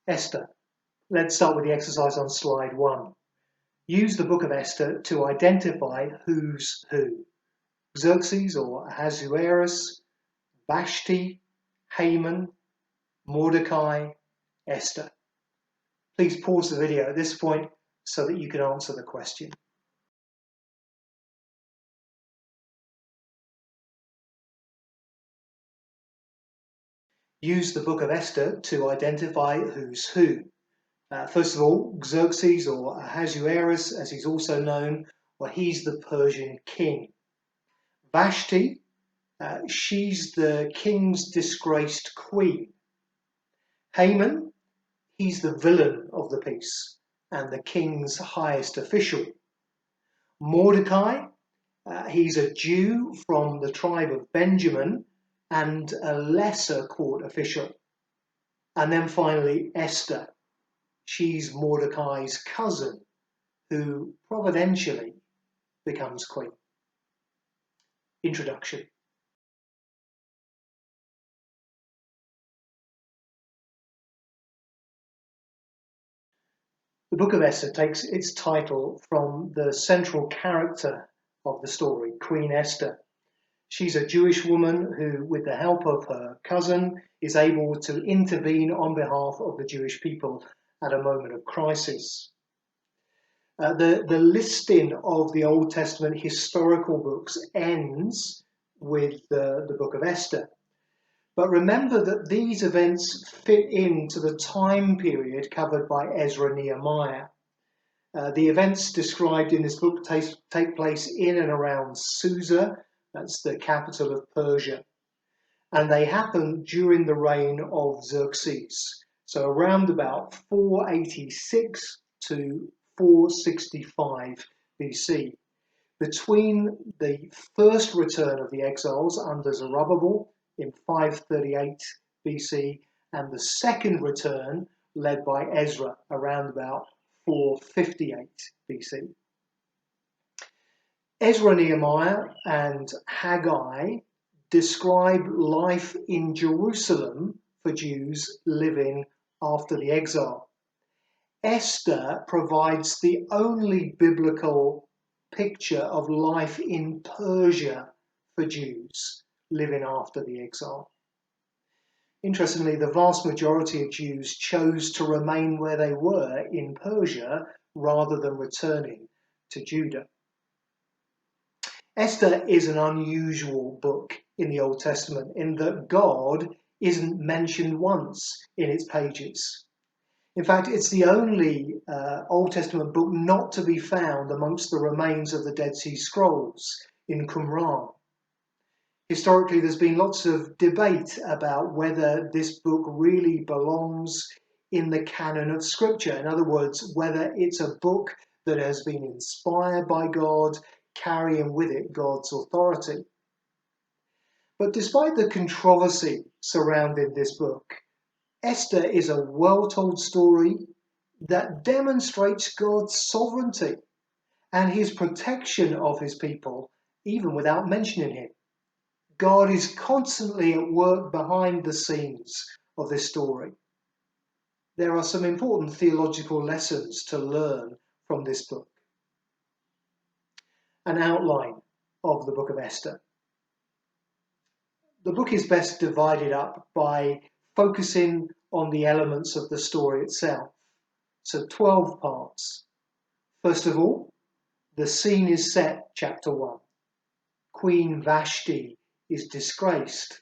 Esther. Let's start with the exercise on slide 1. Use the book of Esther to identify who's who. Xerxes or Ahasuerus, Vashti, Haman, Mordecai, Esther. Please pause the video at this point so that you can answer the question. Use the book of Esther to identify who's who. First of all, Xerxes or Ahasuerus, as he's also known, well, he's the Persian king. Vashti, she's the king's disgraced queen. Haman, he's the villain of the piece and the king's highest official. Mordecai, he's a Jew from the tribe of Benjamin and a lesser court official. And then finally, Esther. She's Mordecai's cousin, who providentially becomes queen. Introduction. The book of Esther takes its title from the central character of the story, Queen Esther. She's a Jewish woman who, with the help of her cousin, is able to intervene on behalf of the Jewish people at a moment of crisis. The listing of the Old Testament historical books ends with the book of Esther. But remember that these events fit into the time period covered by Ezra and Nehemiah. The events described in this book take place in and around Susa, that's the capital of Persia. And they happen during the reign of Xerxes, so around about 486 to 465 BC. Between the first return of the exiles under Zerubbabel in 538 BC and the second return led by Ezra around about 458 BC. Ezra, Nehemiah and Haggai describe life in Jerusalem for Jews living after the exile. Esther provides the only biblical picture of life in Persia for Jews living after the exile. Interestingly, the vast majority of Jews chose to remain where they were in Persia rather than returning to Judah. Esther is an unusual book in the Old Testament in that God isn't mentioned once in its pages. In fact, it's the only Old Testament book not to be found amongst the remains of the Dead Sea Scrolls in Qumran. Historically, there's been lots of debate about whether this book really belongs in the canon of Scripture. In other words, whether it's a book that has been inspired by God, carrying with it God's authority. But despite the controversy surrounding this book, Esther is a well-told story that demonstrates God's sovereignty and his protection of his people, even without mentioning him. God is constantly at work behind the scenes of this story. There are some important theological lessons to learn from this book. An outline of the book of Esther. The book is best divided up by focusing on the elements of the story itself. So 12 parts. First of all, the scene is set, chapter 1. Queen Vashti is disgraced.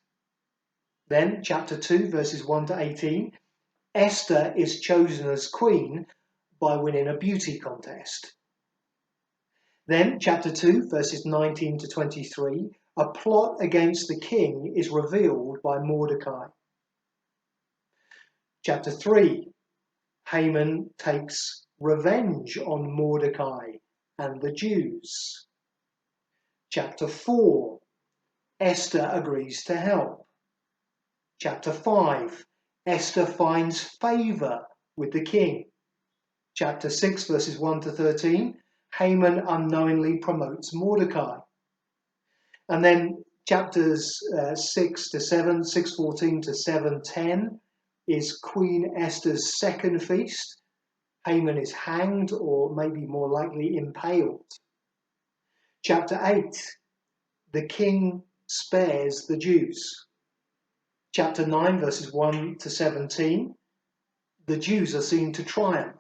Then, chapter 2, verses 1 to 18, Esther is chosen as queen by winning a beauty contest. Then, chapter 2, verses 19 to 23, a plot against the king is revealed by Mordecai. Chapter 3, Haman takes revenge on Mordecai and the Jews. Chapter 4, Esther agrees to help. Chapter 5, Esther finds favour with the king. Chapter 6, verses 1 to 13, Haman unknowingly promotes Mordecai. And then chapters 6 to 7, 6:14 to 7:10, is Queen Esther's second feast. Haman is hanged, or maybe more likely impaled. Chapter 8, the king spares the Jews. Chapter 9, verses 1 to 17, the Jews are seen to triumph.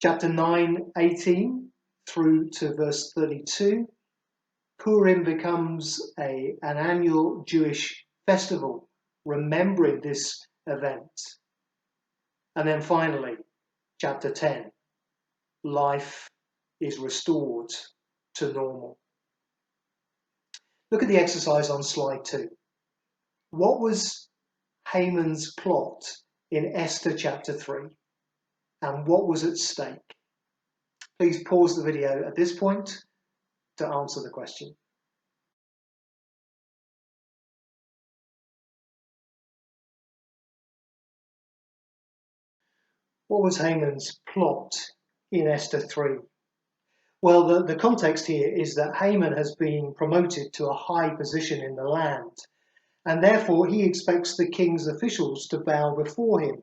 Chapter 9:18 through to verse 32, Purim becomes an annual Jewish festival, remembering this event. And then finally, chapter 10, life is restored to normal. Look at the exercise on slide 2. What was Haman's plot in Esther chapter 3? And what was at stake? Please pause the video at this point to answer the question. What was Haman's plot in Esther 3? Well, the context here is that Haman has been promoted to a high position in the land, and therefore he expects the king's officials to bow before him,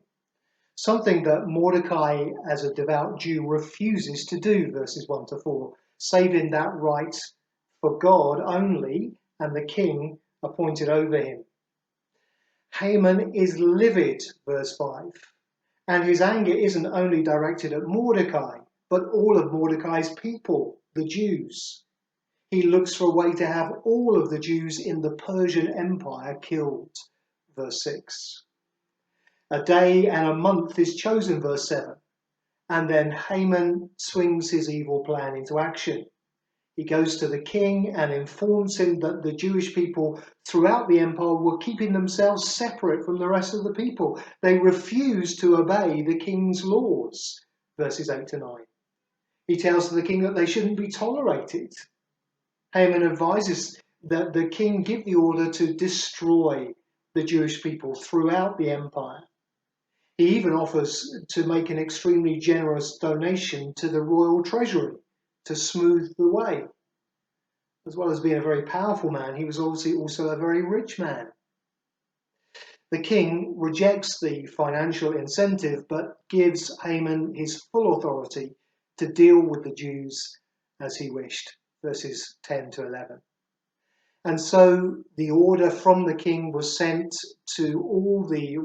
something that Mordecai, as a devout Jew, refuses to do, verses 1 to 4, saving that right for God only and the king appointed over him. Haman is livid, verse 5, and his anger isn't only directed at Mordecai, but all of Mordecai's people, the Jews. He looks for a way to have all of the Jews in the Persian Empire killed, verse 6. A day and a month is chosen, verse 7, and then Haman swings his evil plan into action. He goes to the king and informs him that the Jewish people throughout the empire were keeping themselves separate from the rest of the people. They refused to obey the king's laws, verses 8 to 9. He tells the king that they shouldn't be tolerated. Haman advises that the king give the order to destroy the Jewish people throughout the empire. He even offers to make an extremely generous donation to the royal treasury to smooth the way. As well as being a very powerful man, he was obviously also a very rich man. The king rejects the financial incentive, but gives Haman his full authority to deal with the Jews as he wished, verses 10 to 11. And so the order from the king was sent to all the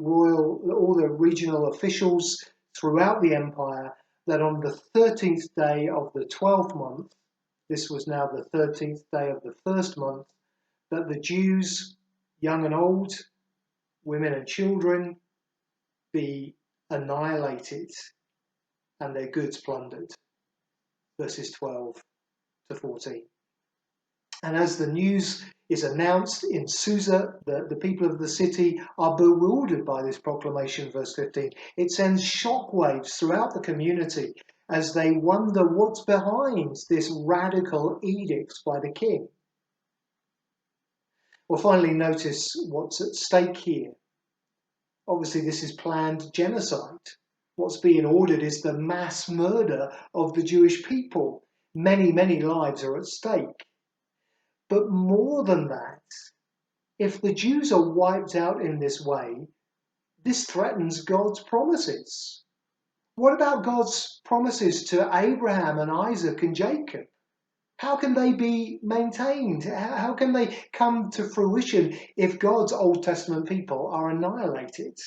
regional officials throughout the empire that on the 13th day of the 12th month, this was now the 13th day of the first month, that the Jews, young and old, women and children, be annihilated and their goods plundered, verses 12 to 14. And as the news is announced in Susa, the people of the city are bewildered by this proclamation, verse 15. It sends shockwaves throughout the community as they wonder what's behind this radical edict by the king. Well, finally, notice what's at stake here. Obviously, this is planned genocide. What's being ordered is the mass murder of the Jewish people. Many, many lives are at stake. But more than that, if the Jews are wiped out in this way, this threatens God's promises. What about God's promises to Abraham and Isaac and Jacob? How can they be maintained? How can they come to fruition if God's Old Testament people are annihilated?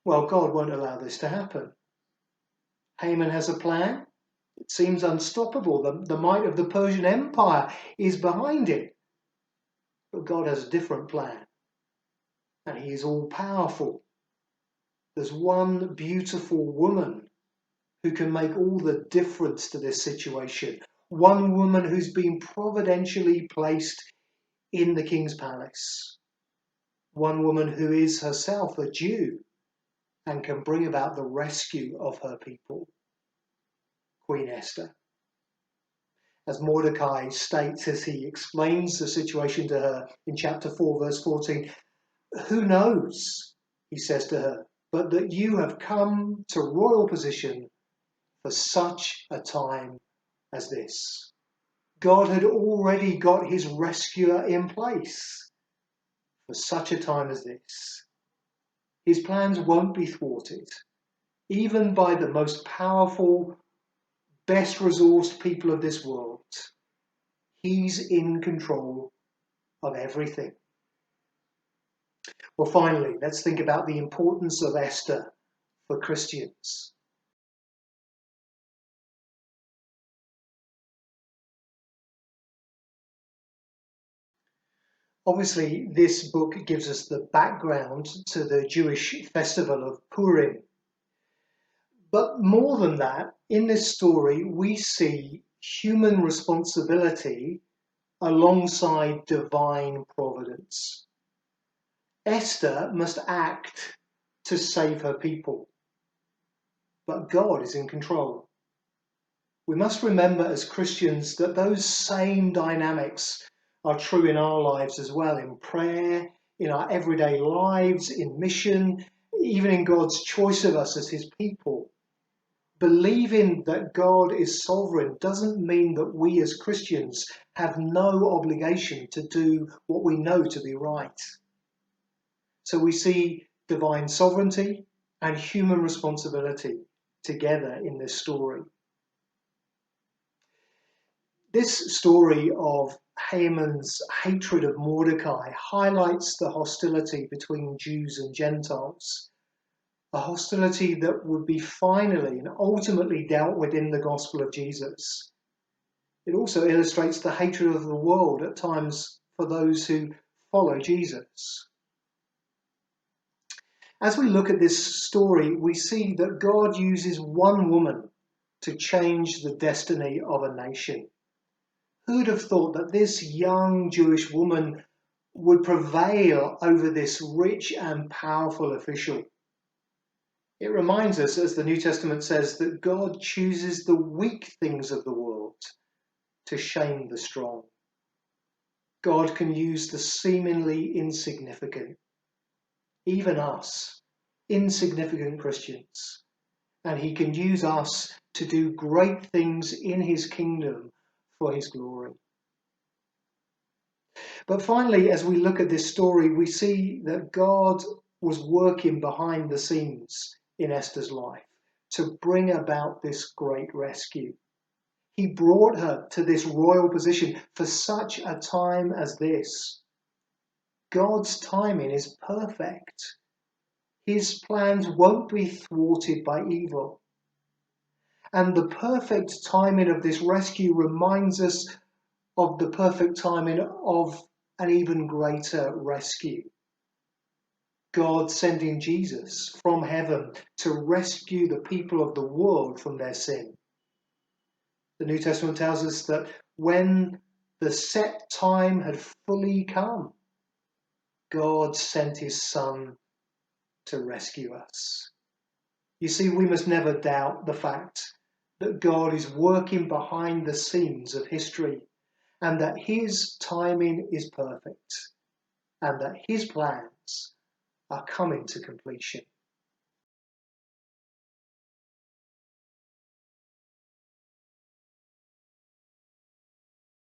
Well, God won't allow this to happen. Haman has a plan. It seems unstoppable. The might of the Persian Empire is behind it. But God has a different plan. And he is all powerful. There's one beautiful woman who can make all the difference to this situation. One woman who's been providentially placed in the king's palace. One woman who is herself a Jew and can bring about the rescue of her people. Queen Esther. As Mordecai states as he explains the situation to her in chapter 4, verse 14, who knows, he says to her, but that you have come to royal position for such a time as this. God had already got his rescuer in place. for such a time as this. His plans won't be thwarted, even by the most powerful, best resourced people of this world. He's in control of everything. Well, finally, let's think about the importance of Esther for Christians. Obviously, this book gives us the background to the Jewish festival of Purim. But more than that, in this story, we see human responsibility alongside divine providence. Esther must act to save her people, but God is in control. We must remember as Christians that those same dynamics are true in our lives as well, in prayer, in our everyday lives, in mission, even in God's choice of us as his people. Believing that God is sovereign doesn't mean that we as Christians have no obligation to do what we know to be right. So we see divine sovereignty and human responsibility together in this story. This story of Haman's hatred of Mordecai highlights the hostility between Jews and Gentiles, a hostility that would be finally and ultimately dealt with in the gospel of Jesus. It also illustrates the hatred of the world at times for those who follow Jesus. As we look at this story, we see that God uses one woman to change the destiny of a nation. Who'd have thought that this young Jewish woman would prevail over this rich and powerful official? It reminds us, as the New Testament says, that God chooses the weak things of the world to shame the strong. God can use the seemingly insignificant, even us, insignificant Christians, and he can use us to do great things in his kingdom for his glory. But finally, as we look at this story, we see that God was working behind the scenes in Esther's life to bring about this great rescue. He brought her to this royal position for such a time as this. God's timing is perfect. His plans won't be thwarted by evil. And the perfect timing of this rescue reminds us of the perfect timing of an even greater rescue. God sending Jesus from heaven to rescue the people of the world from their sin. The New Testament tells us that when the set time had fully come, God sent his Son to rescue us. You see, we must never doubt the fact that God is working behind the scenes of history and that his timing is perfect and that his plans are coming to completion.